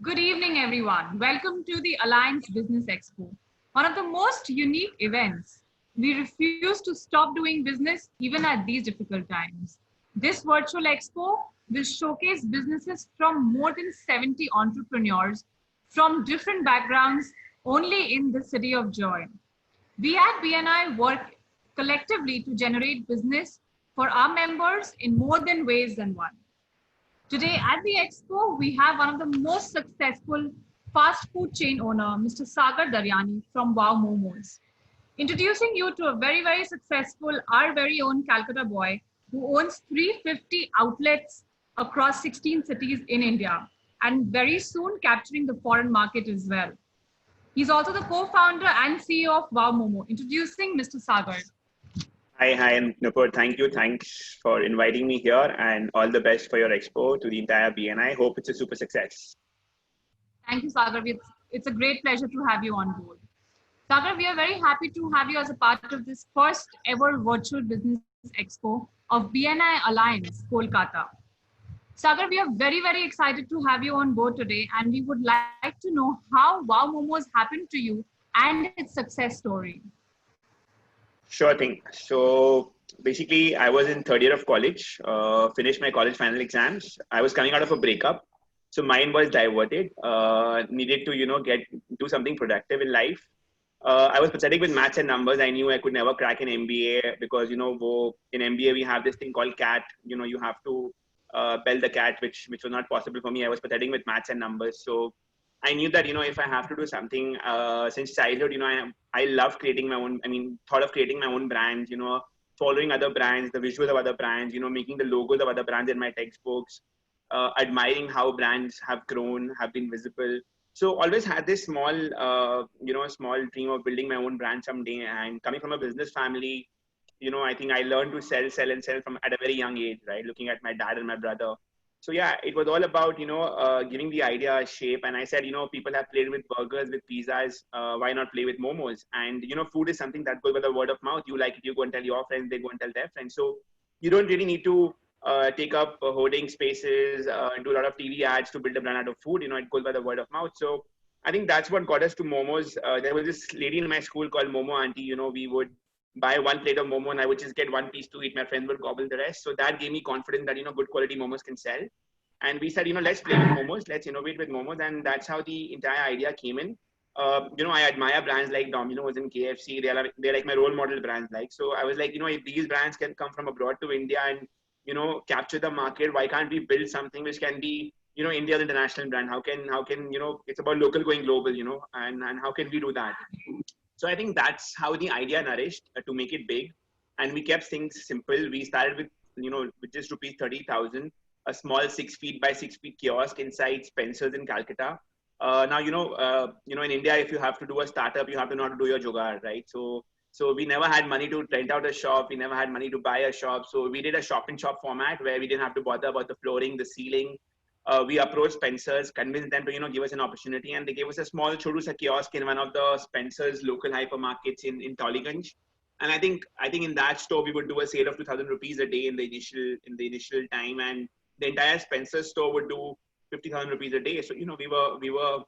Good evening, everyone. Welcome to the Alliance Business Expo, one of the most unique events. We refuse to stop doing business even at these difficult times. This virtual expo will showcase businesses from more than 70 entrepreneurs from different backgrounds only in the city of joy. We at BNI work collectively to generate business for our members in more than ways than one. Today at the expo, we have one of the most successful fast food chain owner, Mr. Sagar Daryani from Wow Momos. Introducing you to a very successful, our very own Calcutta boy who owns 350 outlets across 16 cities in India and very soon capturing the foreign market as well. He's also the co-founder and CEO of Wow Momo. Introducing Mr. Sagar. Hi, and Nupur. Thank you. Thanks for inviting me here, and all the best for your expo to the entire BNI. Hope it's a super success. Thank you, Sagar. It's a great pleasure to have you on board. Sagar, we are very happy to have you as a part of this first ever virtual business expo of BNI Alliance, Kolkata. Sagar, we are very excited to have you on board today, and we would like to know how Wow Momos happened to you and its success story. Sure thing. So basically, I was in third year of college, finished my college final exams. I was coming out of a breakup, so mind was diverted. Needed to get do something productive in life. I was pathetic with maths and numbers. I knew I could never crack an MBA because in MBA we have this thing called CAT. You have to bell the CAT, which was not possible for me. I was pathetic with maths and numbers, so I knew that if I have to do something since childhood, I love creating my own. I mean, thought of creating my own brands. Following other brands, the visuals of other brands. Making the logos of other brands in my textbooks. Admiring how brands have grown, have been visible. So always had this small dream of building my own brand someday. And coming from a business family, I think I learned to sell and sell from at a very young age, right? Looking at my dad and my brother. So yeah, it was all about giving the idea a shape. And I said, people have played with burgers, with pizzas. Why not play with momos? And food is something that goes by the word of mouth. You like it, you go and tell your friends, they go and tell their friends. So you don't really need to take up hoarding spaces, do a lot of TV ads to build a brand out of food. It goes by the word of mouth. So I think that's what got us to momos. There was this lady in my school called Momo Auntie. We would buy one plate of momo and I would just get one piece to eat. My friends would gobble the rest. So that gave me confidence that, good quality momos can sell. And we said, let's play with momos, let's innovate with momos. And that's how the entire idea came in. I admire brands like Domino's and KFC. They're like my role model brands. So I was like, if these brands can come from abroad to India and, capture the market, why can't we build something which can be, India's international brand? How can, it's about local going global, and how can we do that? So I think that's how the idea nourished to make it big. And we kept things simple. We started with just rupees 30,000, a small 6 feet by 6 feet kiosk inside Spencer's in Calcutta. Now, in India, if you have to do a startup, you have to know how to do your jugaad, right? So we never had money to rent out a shop. We never had money to buy a shop. So we did a shop in shop format where we didn't have to bother about the flooring, the ceiling. We approached Spencer's, convinced them to give us an opportunity, and they gave us a small Chodu Sa kiosk in one of the Spencer's local hypermarkets in Tollygunj. And I think in that store we would do a sale of 2,000 rupees a day in the initial time, and the entire Spencer's store would do 50,000 rupees a day. So we were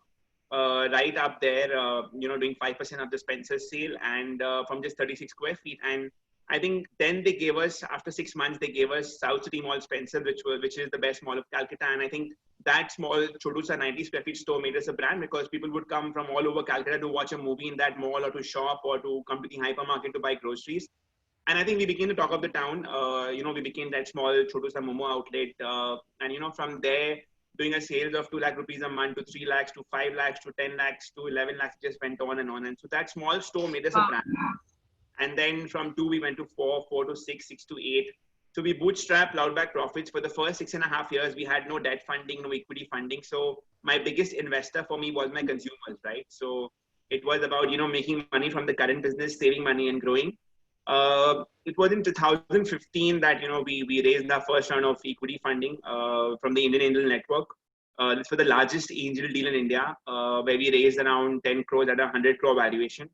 right up there, doing 5% of the Spencer's sale, and from just 36 square feet. And I think then they gave us, after 6 months, they gave us South City Mall Spencer, which is the best mall of Calcutta. And I think that small Chodu Sa 90 square feet store made us a brand because people would come from all over Calcutta to watch a movie in that mall or to shop or to come to the hypermarket to buy groceries. And I think we became the talk of the town. We became that small Chodu Sa Momo outlet. And from there, doing a sales of 2 lakh rupees a month to 3 lakhs to 5 lakhs to 10 lakhs to 11 lakhs, just went on and on. And so that small store made us a brand. And then from 2, we went to 4, 4 to 6, 6 to 8. So we bootstrapped Loudback Profits. For the first 6.5 years, we had no debt funding, no equity funding. So my biggest investor for me was my consumers, right? So it was about, making money from the current business, saving money and growing. It was in 2015 that, we raised our first round of equity funding from the Indian Angel Network. This was the largest angel deal in India, where we raised around 10 crores at a 100 crore valuation.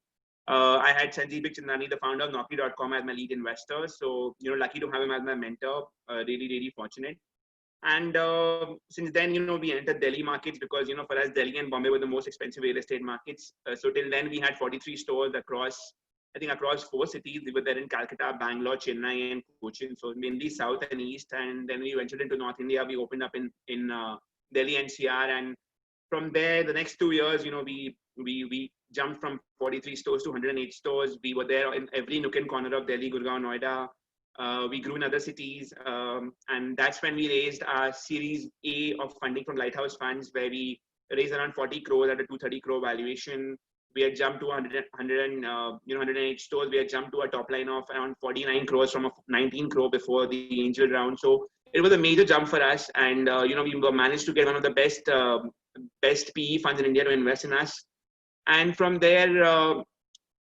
I had Sanjeev Bikhchandani, the founder of Naukri.com, as my lead investor. So, lucky to have him as my mentor. Really fortunate. And since then, we entered Delhi markets because, for us, Delhi and Bombay were the most expensive real estate markets. So till then, we had 43 stores across 4 cities. We were there in Calcutta, Bangalore, Chennai, and Cochin. So mainly South and East. And then we ventured into North India. We opened up in Delhi NCR. And from there, the next 2 years, we jumped from 43 stores to 108 stores. We were there in every nook and corner of Delhi, Gurgaon, Noida. We grew in other cities, and that's when we raised our Series A of funding from Lighthouse Funds, where we raised around 40 crores at a 230 crore valuation. We had jumped to 108 stores. We had jumped to a top line of around 49 crores from a 19 crore before the angel round. So it was a major jump for us, and we managed to get one of the best PE funds in India to invest in us. And from there,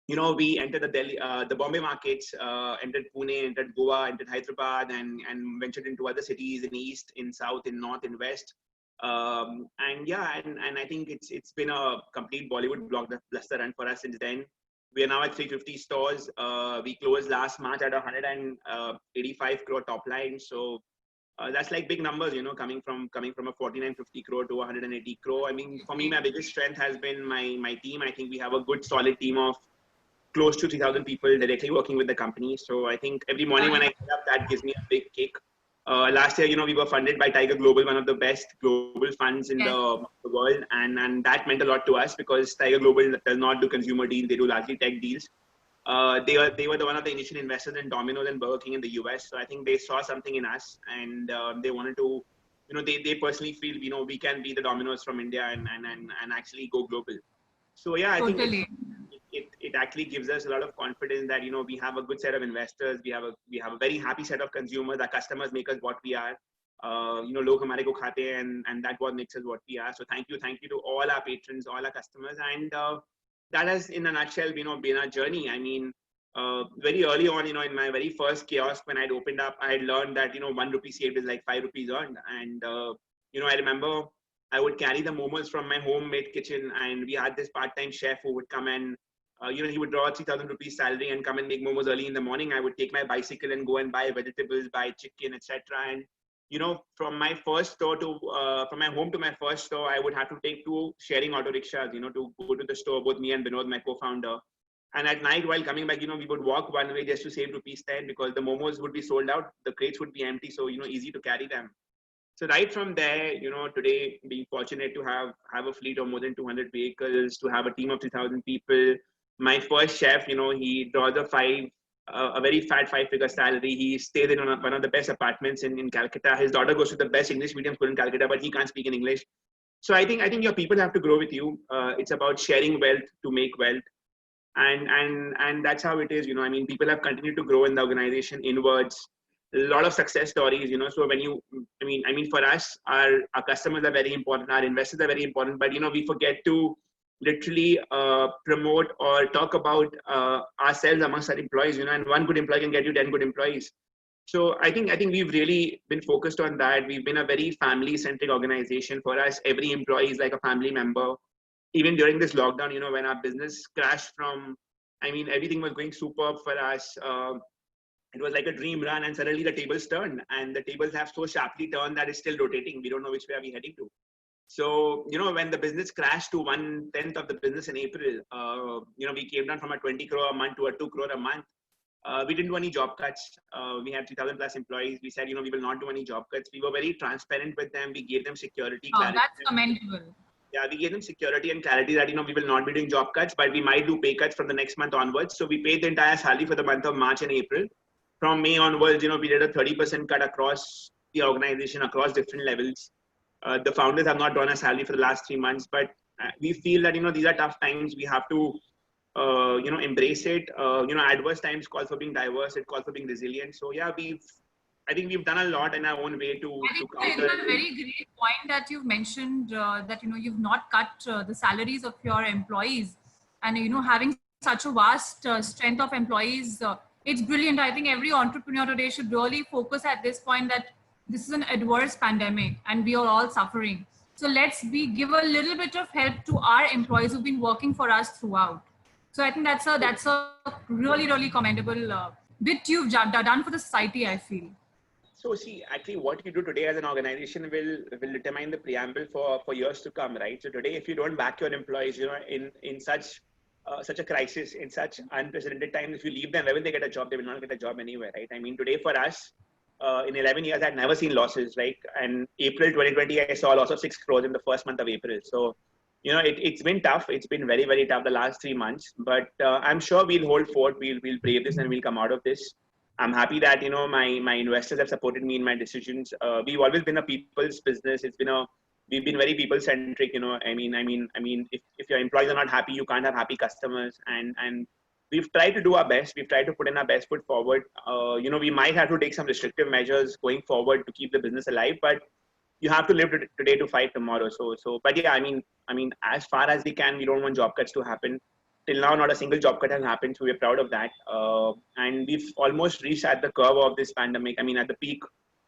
we entered the Bombay markets, entered Pune, entered Goa, entered Hyderabad, and ventured into other cities in East, in South, in North, in West. And I think it's been a complete Bollywood blockbuster run for us since then. We are now at 350 stores. We closed last March at 185 crore top line. So that's like big numbers, coming from a 49-50 crore to 180 crore. I mean, for me, my biggest strength has been my team. I think we have a good, solid team of close to 3,000 people directly working with the company. So I think every morning when I get up, that gives me a big kick. Last year, we were funded by Tiger Global, one of the best global funds in the world. And that meant a lot to us because Tiger Global does not do consumer deals. They do largely tech deals. They were one of the initial investors in Domino's and Burger King in the US. So I think they saw something in us and they wanted to, they personally feel, we can be the Domino's from India and actually go global. So yeah, I think it actually gives us a lot of confidence that, we have a good set of investors. We have a very happy set of consumers. Our customers make us what we are. Log hamare ko khate hain, and that what makes us what we are. So thank you to all our patrons, all our customers. And that has, in a nutshell, been our journey. I mean, very early on, in my very first kiosk, when I'd opened up, I had learned that, 1 rupee saved is like 5 rupees earned. And, I remember I would carry the momos from my homemade kitchen, and we had this part-time chef who would come and, he would draw 3,000 rupees salary and come and make momos early in the morning. I would take my bicycle and go and buy vegetables, buy chicken, etc. And, from my first store from my home to my first store, I would have to take 2 sharing auto rickshaws, to go to the store, both me and Vinod, my co-founder. And at night while coming back, we would walk one way just to save ₹10 because the momos would be sold out. The crates would be empty. So, easy to carry them. So right from there, today being fortunate to have a fleet of more than 200 vehicles, to have a team of 3,000 people. My first chef, he draws a very fat 5-figure salary. He stays in one of the best apartments in Calcutta. His daughter goes to the best English medium school in Calcutta, but he can't speak in English. So I think your people have to grow with you. It's about sharing wealth to make wealth. And that's how it is. I mean, people have continued to grow in the organization inwards. A lot of success stories, so when I mean, for us, our customers are very important. Our investors are very important, but, we forget to literally promote or talk about ourselves amongst our employees, and one good employee can get you 10 good employees. So I think we've really been focused on that. We've been a very family-centric organization. For us, every employee is like a family member. Even during this lockdown, when our business crashed everything was going superb for us. It was like a dream run, and suddenly the tables turned, and the tables have so sharply turned that it's still rotating. We don't know which way are we heading to. So, when the business crashed to 1/10 of the business in April, we came down from a 20 crore a month to a 2 crore a month. We didn't do any job cuts. We had 3,000 plus employees. We said, we will not do any job cuts. We were very transparent with them. We gave them security. Clarity. That's commendable. Yeah, we gave them security and clarity that, we will not be doing job cuts, but we might do pay cuts from the next month onwards. So we paid the entire salary for the month of March and April. From May onwards, we did a 30% cut across the organization, across different levels. The founders have not drawn a salary for the last 3 months, but we feel that, these are tough times. We have to, embrace it. Adverse times call for being diverse. It calls for being resilient. So yeah, I think we've done a lot in our own way to counter. It's a very great point that you've mentioned that, you've not cut the salaries of your employees, and, having such a vast strength of employees, it's brilliant. I think every entrepreneur today should really focus at this point that this is an adverse pandemic and we are all suffering. So let's give a little bit of help to our employees who've been working for us throughout. So I think that's a really, really commendable bit you've done for the society, I feel. So see, actually, what you do today as an organization will determine the preamble for years to come, right? So today, if you don't back your employees, in such a crisis, in such unprecedented times, if you leave them, where will they get a job? They will not get a job anywhere, right? I mean, today for us, in 11 years, I'd never seen losses. Like, and April 2020, I saw a loss of 6 crores in the first month of April. So, it's been tough. It's been very, very tough the last 3 months. But I'm sure we'll hold fort. We'll brave this and we'll come out of this. I'm happy that my investors have supported me in my decisions. We've always been a people's business. We've been very people centric. If your employees are not happy, you can't have happy customers. And we've tried to do our best. We've tried to put in our best foot forward. We might have to take some restrictive measures going forward to keep the business alive, but you have to live today to fight tomorrow. But yeah, as far as we can, we don't want job cuts to happen. Till now, not a single job cut has happened, so we're proud of that. And we've almost reached at the curve of this pandemic. At the peak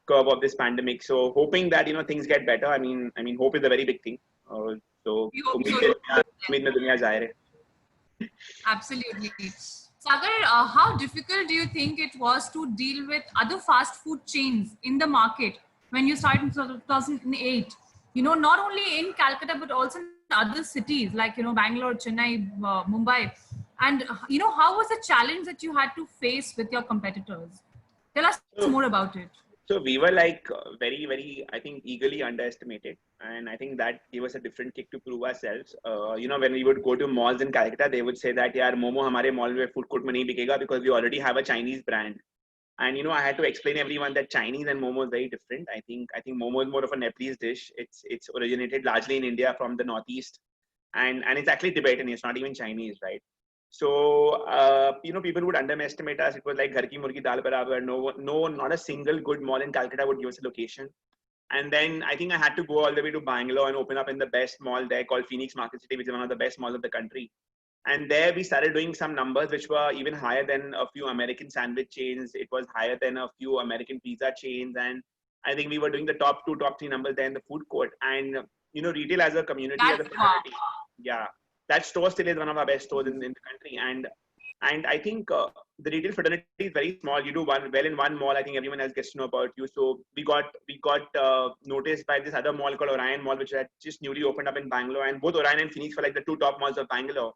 curve of this pandemic. So hoping that things get better. Hope is a very big thing. So We hope उम्मीद so. है उम्मीद में दुनिया जाहिर है. Absolutely. Sagar, how difficult do you think it was to deal with other fast food chains in the market when you started in 2008? Not only in Calcutta, but also in other cities like, Bangalore, Chennai, Mumbai. And, how was the challenge that you had to face with your competitors? Tell us So, more about it. So we were like very, very, I think, eagerly underestimated. And I think that gave us a different kick to prove ourselves. When we would go to malls in Calcutta, they would say that, yaar, Momo hamare mall mein food court mein nahi bikega because we already have a Chinese brand. And, I had to explain everyone that Chinese and Momo is very different. I think Momo is more of a Nepalese dish. It's originated largely in India from the Northeast. And it's actually Tibetan. It's not even Chinese, right? So, people would underestimate us. It was like Ghar ki murgi dal barabar. No, not a single good mall in Calcutta would give us a location. And then I think I had to go all the way to Bangalore and open up in the best mall there called Phoenix Market City, which is one of the best malls of the country. And there we started doing some numbers which were even higher than a few American sandwich chains. It was higher than a few American pizza chains. And I think we were doing the top 2, top 3 numbers there in the food court. And, retail as a community, as a That's wow. fraternity. Yeah, that store still is one of our best stores in the country. And I think the retail fraternity is very small. You do well in one mall, I think everyone else gets to know about you. So we got noticed by this other mall called Orion Mall, which had just newly opened up in Bangalore. And both Orion and Phoenix were like the 2 top malls of Bangalore.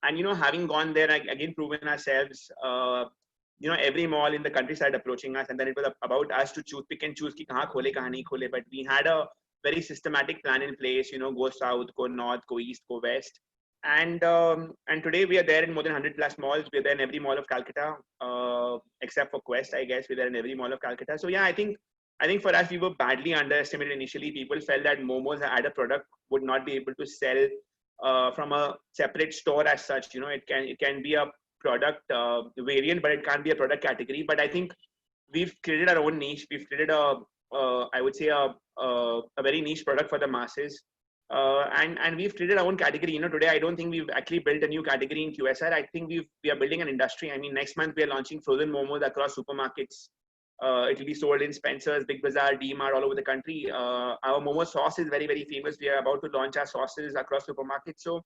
And having gone there, again proven ourselves, every mall in the country started approaching us, and then it was about us to pick and choose ki kahan khole, kahan nahi khole. But we had a very systematic plan in place. Go south, go north, go east, go west. And today we are there in more than 100 plus malls. We're there in every mall of Calcutta, except for Quest, I guess. We're there in every mall of Calcutta. So yeah, I think for us, we were badly underestimated initially. People felt that Momos had a product would not be able to sell from a separate store as such. It can be a product variant, but it can't be a product category. But I think we've created our own niche. We've created I would say a very niche product for the masses. And we've created our own category. Today I don't think we've actually built a new category in QSR. I think we are building an industry. Next month we are launching frozen momos across supermarkets. It will be sold in Spencer's, Big Bazaar, D-Mart, all over the country. Our momo sauce is very, very famous. We are about to launch our sauces across supermarkets. So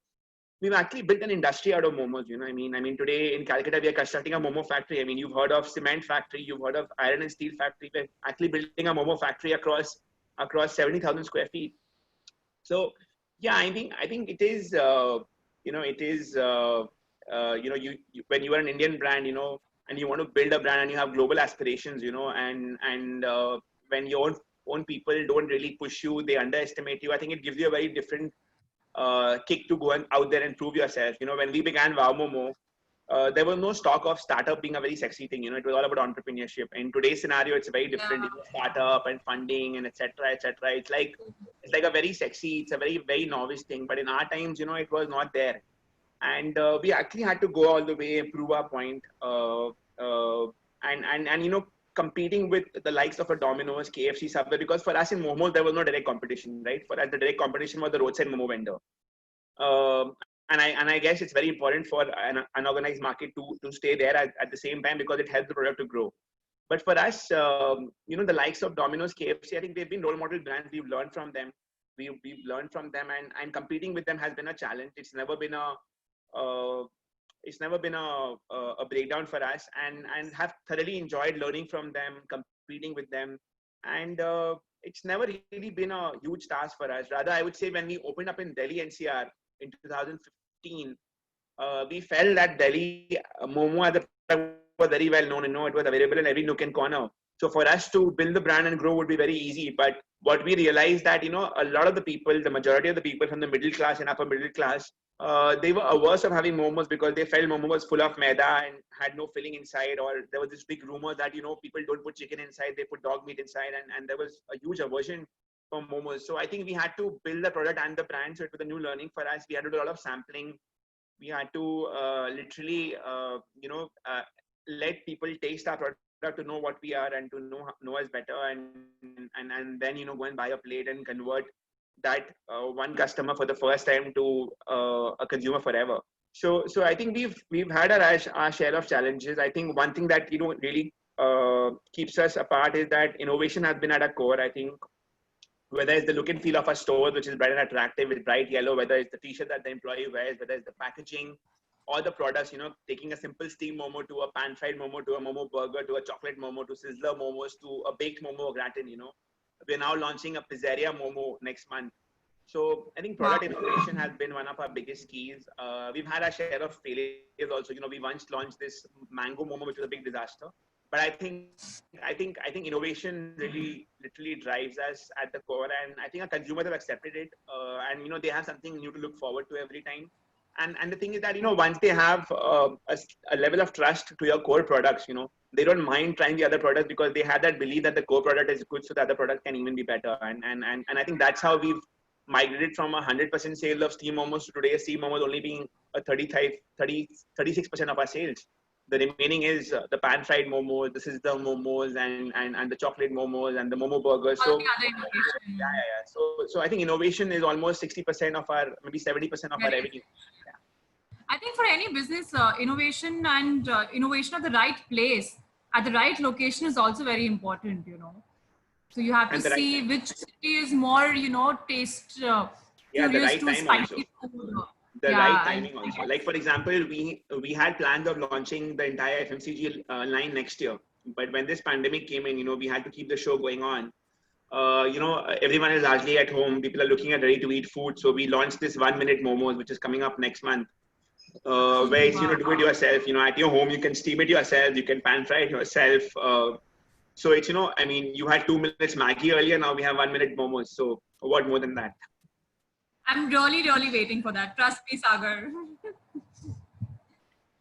we've actually built an industry out of momos. Today in Calcutta, we are constructing a momo factory. You've heard of cement factory, you've heard of iron and steel factory. We're actually building a momo factory across 70,000 square feet. So yeah, I think it is, when you are an Indian brand, and you want to build a brand and you have global aspirations, and when your own people don't really push you, they underestimate you. I think it gives you a very different kick to go out there and prove yourself. When we began Wow Momo, there was no stock of startup being a very sexy thing. It was all about entrepreneurship. In today's scenario, it's very different. Startup and funding and etc. etc. It's like a very sexy, it's a very, very novice thing. But in our times, it was not there. And we actually had to go all the way and prove our point. And competing with the likes of a Domino's, KFC, Subway, because for us in Momos, there was no direct competition, right? For us, the direct competition was the roadside Momo vendor. And I guess it's very important for an unorganized market to stay there at the same time because it helps the product to grow. But for us, the likes of Domino's, KFC, I think they've been role model brands. We've learned from them. We've learned from them, and competing with them has been a challenge. It's never been a breakdown for us, and have thoroughly enjoyed learning from them, competing with them. And it's never really been a huge task for us. Rather, I would say when we opened up in Delhi NCR in 2015, we felt that Delhi Momo as a product was very well known. It was available in every nook and corner. So for us to build the brand and grow would be very easy. But what we realized that, a lot of the people, the majority of the people from the middle class and upper middle class, they were averse of having momos because they felt momo was full of maida and had no filling inside. Or there was this big rumor that, people don't put chicken inside, they put dog meat inside. And there was a huge aversion for momos. So I think we had to build the product and the brand. So it was a new learning for us. We had to do a lot of sampling. We had to literally, let people taste our product to know what we are and to know us better, and then go and buy a plate and convert that one customer for the first time to a consumer forever. So I think we've had our share of challenges. I think one thing that really keeps us apart is that innovation has been at our core. I think whether it's the look and feel of our stores, which is bright and attractive with bright yellow, whether it's the t-shirt that the employee wears, whether it's the packaging or the products, taking a simple steam momo to a pan-fried momo to a momo burger to a chocolate momo to sizzler momos to a baked momo or gratin, We're now launching a pizzeria momo next month. So I think product innovation has been one of our biggest keys. We've had our share of failures also. We once launched this mango momo, which was a big disaster. But I think innovation really literally drives us at the core, and I think our consumers have accepted it, and they have something new to look forward to every time. And the thing is that once they have a level of trust to your core products, they don't mind trying the other products because they have that belief that the core product is good, so the other product can even be better. And I think that's how we've migrated from 100% sales of steam momos to today steam momos only being a 36% of our sales. The remaining is the pan-fried momos, the sizzler momos, and the chocolate momos, and the momo burgers. All the other innovation. Yeah. So I think innovation is almost 60% of our, maybe 70% of our revenue. Yeah. I think for any business, innovation and innovation at the right place, at the right location is also very important, So you have to see which city is more, taste curious to spicy food. Right timing also. Like for example, we had plans of launching the entire FMCG line next year, but when this pandemic came in, we had to keep the show going on. Everyone is largely at home. People are looking at ready-to-eat food, so we launched this 1-minute momos, which is coming up next month. Where it's do it yourself. At your home you can steam it yourself, you can pan fry it yourself. So it's you had 2 minutes Maggi earlier. Now we have 1-minute momos. So what more than that? I'm really waiting for that. Trust me, Sagar.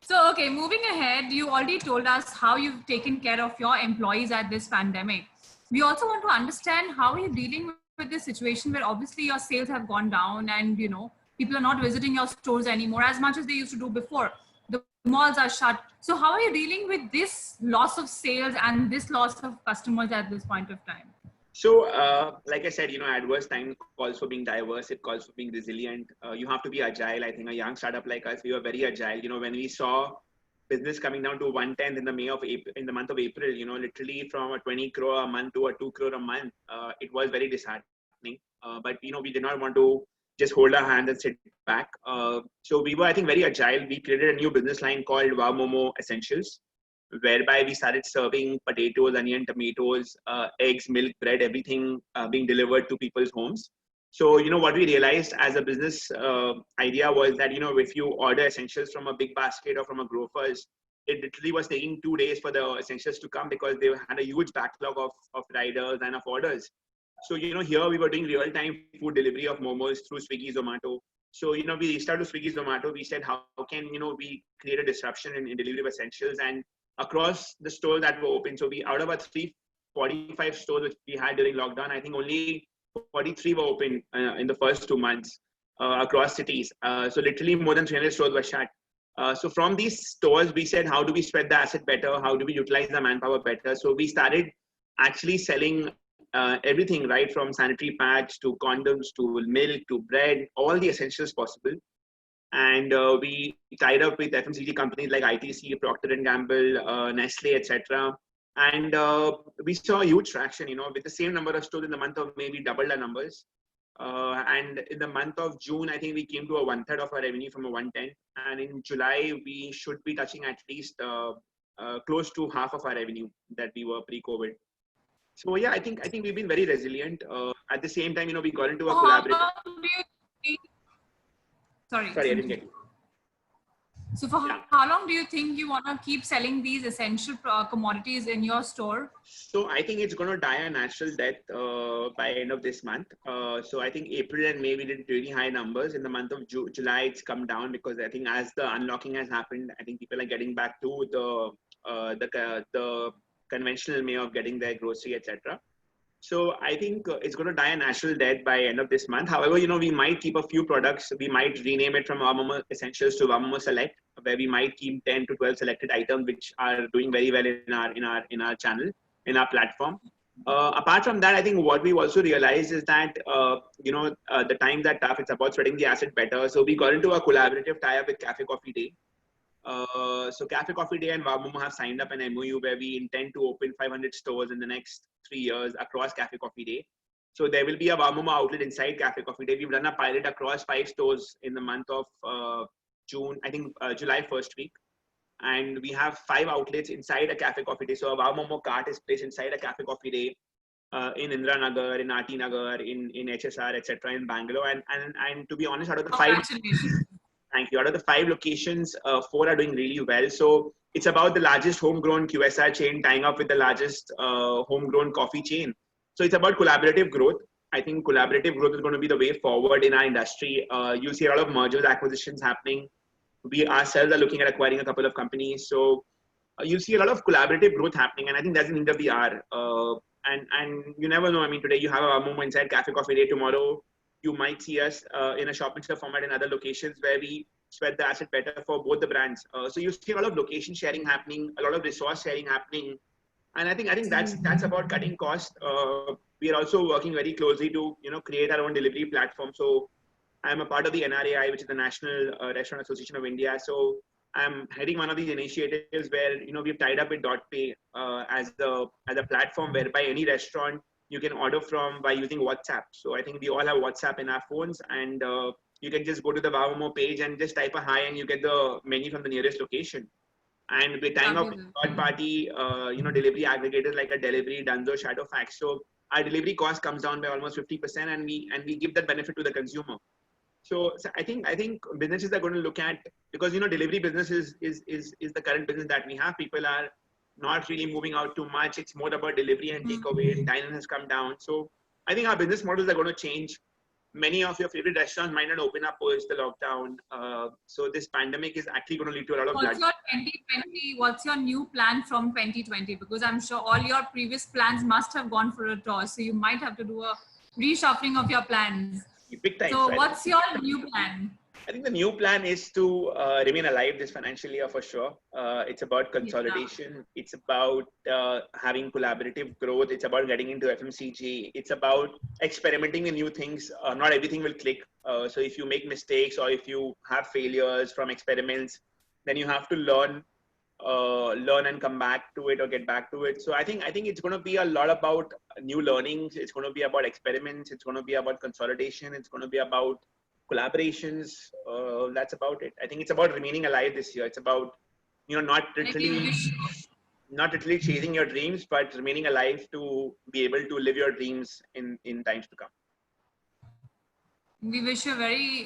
So, okay, moving ahead, you already told us how you've taken care of your employees at this pandemic. We also want to understand how you're dealing with this situation where obviously your sales have gone down and, people are not visiting your stores anymore as much as they used to do before. The malls are shut. So how are you dealing with this loss of sales and this loss of customers at this point of time? So, like I said, adverse time calls for being diverse. It calls for being resilient. You have to be agile. I think a young startup like us, we were very agile. When we saw business coming down to 1/10 in the month of April, literally from a 20 crore a month to a 2 crore a month, it was very disheartening. But we did not want to just hold our hands and sit back. So we were, I think, very agile. We created a new business line called Wow Momo Essentials, whereby we started serving potatoes, onion, tomatoes, eggs, milk, bread, everything being delivered to people's homes. So, what we realized as a business idea was that, if you order essentials from a big basket or from a Grofers, it literally was taking 2 days for the essentials to come because they had a huge backlog of riders and of orders. So, here we were doing real-time food delivery of momos through Swiggy, Zomato. So, we reached out to Swiggy, Zomato. We said, how can, we create a disruption in delivery of essentials? And across the stores that were open, so out of our 345 stores which we had during lockdown, I think only 43 were open in the first 2 months across cities. So literally more than 300 stores were shut. So from these stores, we said, how do we spread the asset better? How do we utilize the manpower better? So we started actually selling everything, right from sanitary pads to condoms to milk to bread, all the essentials possible. And we tied up with FMCG companies like ITC, Procter & Gamble, Nestle, etc. And we saw a huge traction, with the same number of stores in the month of May, we doubled our numbers. And in the month of June, I think we came to a 1/3 of our revenue from a 110. And in July, we should be touching at least close to half of our revenue that we were pre-COVID. So yeah, I think we've been very resilient. At the same time, we got into a So how collaborative. long do you think, sorry, Sorry, I didn't continue. get you. So for Yeah. how long do you think you want to keep selling these essential commodities in your store? So I think it's going to die a natural death by end of this month. So I think April and May we did really high numbers. In the month of July, it's come down because I think as the unlocking has happened, I think people are getting back to the conventional way of getting their grocery, etc. So I think it's going to die a natural death by end of this month. However, we might keep a few products. We might rename it from Wamomo Essentials to Wamomo Select, where we might keep 10 to 12 selected items which are doing very well in our channel, in our platform. Apart from that, I think what we've also realized is that the time that tough. It's about spreading the asset better. So we got into a collaborative tie-up with Cafe Coffee Day. So Cafe Coffee Day and Wamomo have signed up an MOU where we intend to open 500 stores in the next 3 years across Cafe Coffee Day. So there will be a Wamomo outlet inside Cafe Coffee Day. We've done a pilot across 5 stores in the month of June, I think July first week. And we have 5 outlets inside a Cafe Coffee Day. So a Wamomo cart is placed inside a Cafe Coffee Day in Indira Nagar, in RT Nagar, in HSR, etc., in Bangalore. And to be honest, out of the five Congratulations. Thank you. Out of the 5 locations, 4 are doing really well. So it's about the largest homegrown QSR chain tying up with the largest homegrown coffee chain. So it's about collaborative growth. I think collaborative growth is going to be the way forward in our industry. You'll see a lot of mergers, acquisitions happening. We ourselves are looking at acquiring a couple of companies. So you'll see a lot of collaborative growth happening. And I think that's the need of the hour. And you never know. I mean, today you have a moment inside Cafe Coffee Day. Tomorrow you might see us in a shop and shop format in other locations where we spread the asset better for both the brands. So you see a lot of location sharing happening, a lot of resource sharing happening, and I think that's about cutting costs. We are also working very closely to create our own delivery platform. So I'm a part of the NRAI, which is the National Restaurant Association of India. So I'm heading one of these initiatives where we've tied up with DotPay as a platform whereby any restaurant you can order from by using WhatsApp. So I think we all have WhatsApp in our phones, and you can just go to the Wamomo page and just type a hi, and you get the menu from the nearest location. And we're tying up with third-party, delivery aggregators like a Delivery, Dunzo, Shadowfax. So our delivery cost comes down by almost 50%, and we give that benefit to the consumer. So I think businesses are going to look at, because delivery business is the current business that we have. People are not really moving out too much. It's more about delivery and takeaway. Dining has come down. So I think our business models are going to change. Many of your favorite restaurants might not open up post the lockdown. So this pandemic is actually going to lead to a lot of blood. What's your 2020? What's your new plan from 2020? Because I'm sure all your previous plans must have gone for a toss. So you might have to do a reshuffling of your plans. Big time. So what's your new plan? I think the new plan is to remain alive this financial year for sure. It's about consolidation. Yeah. It's about having collaborative growth. It's about getting into FMCG. It's about experimenting with new things. Not everything will click. So if you make mistakes or if you have failures from experiments, then you have to learn and come back to it or get back to it. So I think it's going to be a lot about new learnings. It's going to be about experiments. It's going to be about consolidation. It's going to be about collaborations. That's about it. I think it's about remaining alive this year. It's about not literally chasing your dreams, but remaining alive to be able to live your dreams in times to come. We wish you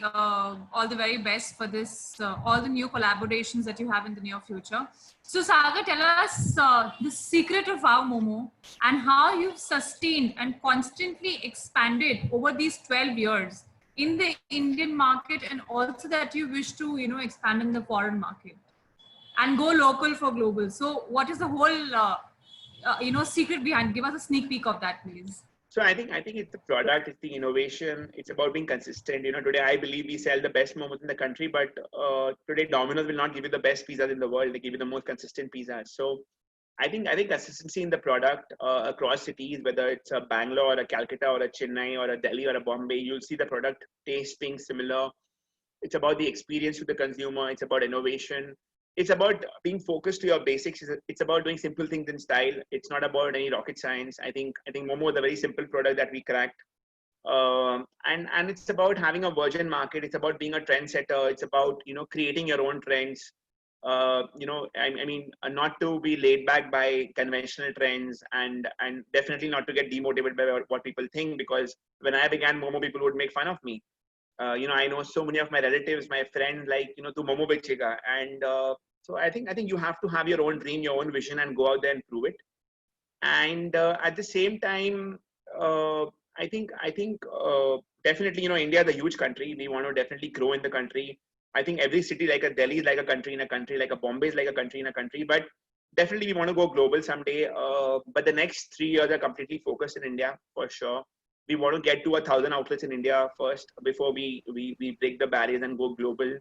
all the very best for this, all the new collaborations that you have in the near future. So Sagar, tell us the secret of Wamomo and how you've sustained and constantly expanded over these 12 years in the Indian market, and also that you wish to, expand in the foreign market and go local for global. So what is the whole, secret behind? Give us a sneak peek of that, please. So I think it's the product, it's the innovation, it's about being consistent. Today I believe we sell the best momos in the country, but today Domino's will not give you the best pizzas in the world. They give you the most consistent pizzas. So I think consistency in the product across cities, whether it's a Bangalore or a Calcutta or a Chennai or a Delhi or a Bombay, you'll see the product taste being similar. It's about the experience with the consumer. It's about innovation. It's about being focused to your basics. It's about doing simple things in style. It's not about any rocket science. I think Momo is a very simple product that we cracked. And it's about having a virgin market. It's about being a trendsetter. It's about, creating your own trends. not to be laid back by conventional trends, and definitely not to get demotivated by what people think. Because when I began Momo, people would make fun of me. I know so many of my relatives, my friends, like, tu Momo bechega. And so I think you have to have your own dream, your own vision, and go out there and prove it. And at the same time, I think definitely, India is a huge country. We want to definitely grow in the country. I think every city, like a Delhi is like a country in a country, like a Bombay is like a country in a country. But definitely we want to go global someday. But the next 3 years are completely focused in India for sure. We want to get to 1,000 outlets in India first before we break the barriers and go global.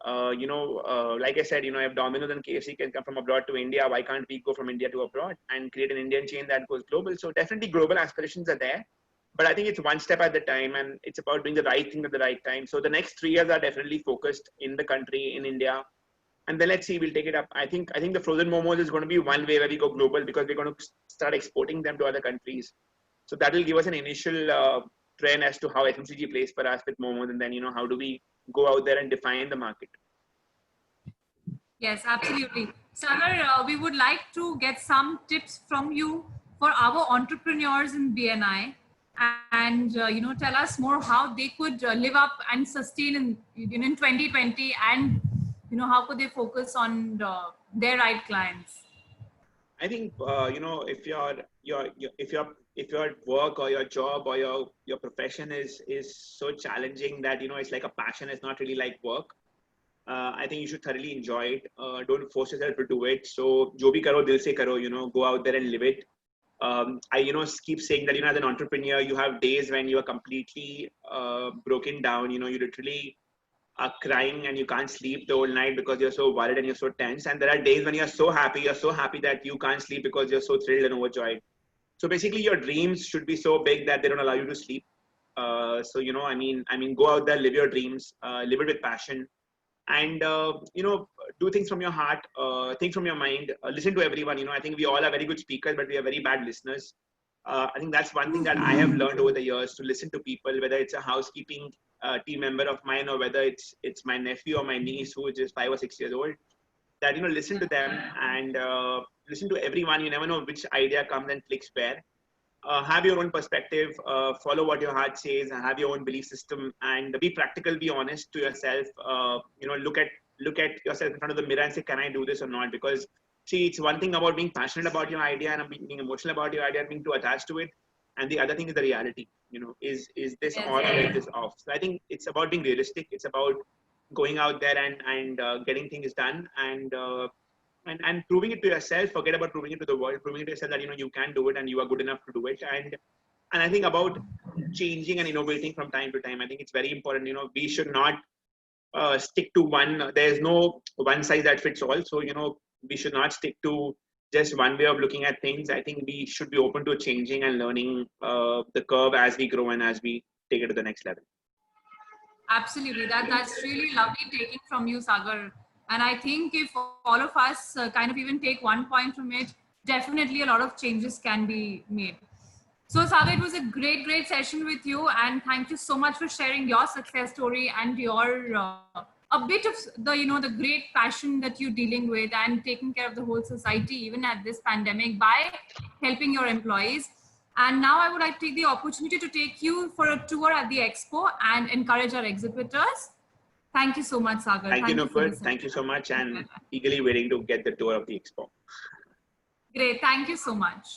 Like I said, if Domino's and KFC can come from abroad to India, why can't we go from India to abroad and create an Indian chain that goes global? So definitely global aspirations are there, but I think it's one step at the time, and it's about doing the right thing at the right time. So the next 3 years are definitely focused in the country, in India, and then let's see, we'll take it up. I think the frozen momos is going to be one way where we go global, because we're going to start exporting them to other countries. So that will give us an initial trend as to how FMCG plays for us with momos, and then how do we go out there and define the market. Yes, absolutely. Sagar, we would like to get some tips from you for our entrepreneurs in BNI, and tell us more how they could live up and sustain in 2020, and how could they focus on their right clients. I think if your work or your job or your profession is so challenging that it's like a passion, it's not really like work. I think you should thoroughly enjoy it. Don't force yourself to do it. So, jo bhi karo, dil se karo. Go out there and live it. I keep saying that as an entrepreneur, you have days when you are completely broken down. You literally are crying and you can't sleep the whole night because you're so worried and you're so tense. And there are days when you're so happy that you can't sleep because you're so thrilled and overjoyed. So basically, your dreams should be so big that they don't allow you to sleep. So go out there, live your dreams, live it with passion, and do things from your heart, think from your mind, listen to everyone. I think we all are very good speakers, but we are very bad listeners. I think that's one thing that I have learned over the years, to listen to people, whether it's a housekeeping team member of mine, or whether it's my nephew or my niece who is just 5 or 6 years old. That listen to them, and listen to everyone. You never know which idea comes and clicks where. Have your own perspective, follow what your heart says, and have your own belief system, and be practical, be honest to yourself. Look at yourself in front of the mirror and say, can I do this or not? Because see, it's one thing about being passionate about your idea and being emotional about your idea and being too attached to it, and the other thing is the reality. Is this on or is this off? So I think it's about being realistic. It's about going out there and getting things done, and proving it to yourself. Forget about proving it to the world. Proving it to yourself that you can do it and you are good enough to do it. And I think about changing and innovating from time to time. I think it's very important. We should not stick to one. There's no one size that fits all. So we should not stick to just one way of looking at things. I think we should be open to changing and learning the curve as we grow and as we take it to the next level. Absolutely. That's really lovely taking from you, Sagar. And I think if all of us kind of even take one point from it, definitely a lot of changes can be made. So Sagar, it was a great session with you. And thank you so much for sharing your success story and your a bit of the great passion that you're dealing with and taking care of the whole society, even at this pandemic, by helping your employees. And now I would like to take the opportunity to take you for a tour at the expo and encourage our exhibitors. Thank you so much, Sagar. Thank you, Nupur. Thank you so much, and eagerly waiting to get the tour of the expo. Great. Thank you so much.